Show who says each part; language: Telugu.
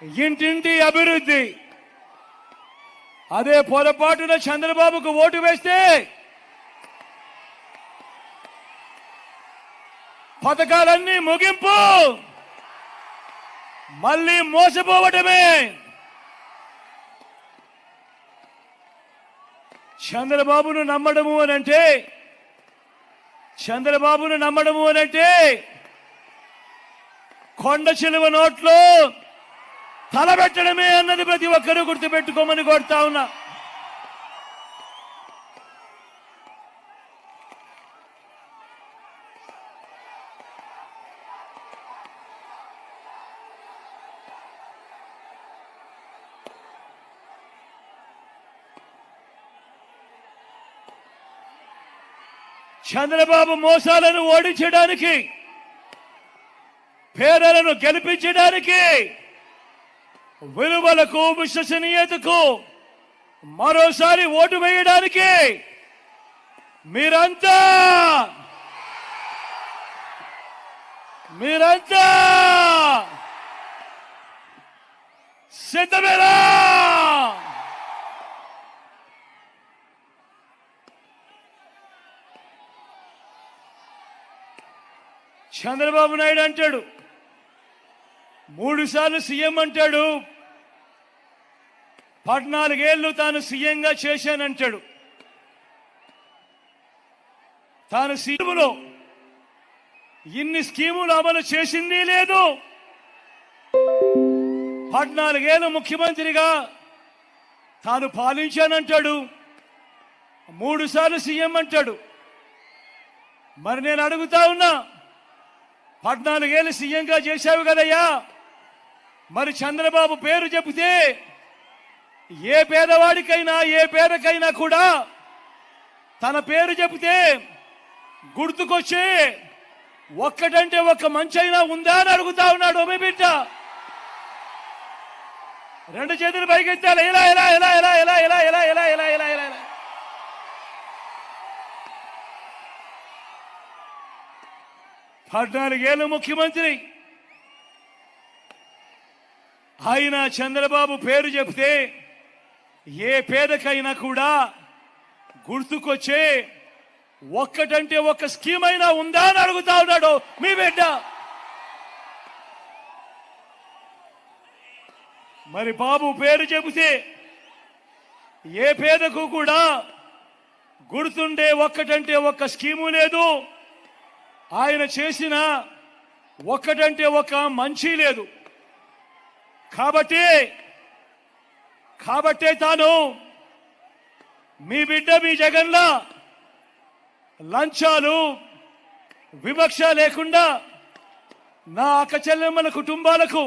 Speaker 1: ఇంటింటి అభివృద్ధి. అదే పొరపాటున చంద్రబాబుకు ఓటు వేస్తే పథకాలన్నీ ముగింపు, మళ్ళీ మోసపోవటమే. చంద్రబాబును నమ్మడము అనంటే కొండ చిలువ నోట్లో తలబెట్టడమే అన్నది ప్రతి ఒక్కరూ గుర్తుపెట్టుకోమని కోరుతా ఉన్నా. చంద్రబాబు మోసాలను ఓడించడానికి, పేదలను గెలిపించడానికి, విలువలకు విశ్వసనీయతకు మరోసారి ఓటు వేయడానికి మీరంతా సిద్ధమేనా? చంద్రబాబు నాయుడు అంటాడు 3 సార్లు సీఎం అంటాడు, 14 ఏళ్లు తాను సీఎంగా చేశానంటాడు. తాను సీఎంలో ఇన్ని స్కీములు అమలు చేసింది లేదు. 14 ఏళ్లు ముఖ్యమంత్రిగా తాను పాలించానంటాడు, 3 సార్లు సీఎం అంటాడు. మరి నేను అడుగుతా ఉన్నా, 14 ఏళ్లు సీఎంగా చేశావు కదయ్యా, మరి చంద్రబాబు పేరు చెబితే ఏ పేదవాడికైనా ఏ పేదకైనా కూడా తన పేరు చెబితే గుర్తుకొచ్చి ఒక్కటంటే ఒక్క మంచైనా ఉందా అని అడుగుతా ఉన్నాడు. మీ బిడ్డ 2 చేతులు పైకెత్తాలి. ఇలా ఇలా ఇలా ఇలా ఇలా ఇలా ఇలా ఇలా ఇలా ఇలా ఇలా 14 ఏళ్ళు ముఖ్యమంత్రి ఆయన చంద్రబాబు పేరు చెబితే ఏ పేదకైనా కూడా గుర్తుకొచ్చే ఒక్కటంటే ఒక్క స్కీమ్ అయినా ఉందా అని అడుగుతా ఉన్నాడు మీ బిడ్డ. మరి బాబు పేరు చెబితే ఏ పేదకు కూడా గుర్తుండే ఒక్కటంటే ఒక్క స్కీము లేదు. ఆయన చేసిన ఒక్కటంటే ఒక మంచి లేదు. కాబట్టే తాను మీ బిడ్డ మీ జగన్లా లంచాలు వివక్ష లేకుండా నా అక్క చెల్లెమ్మల కుటుంబాలకు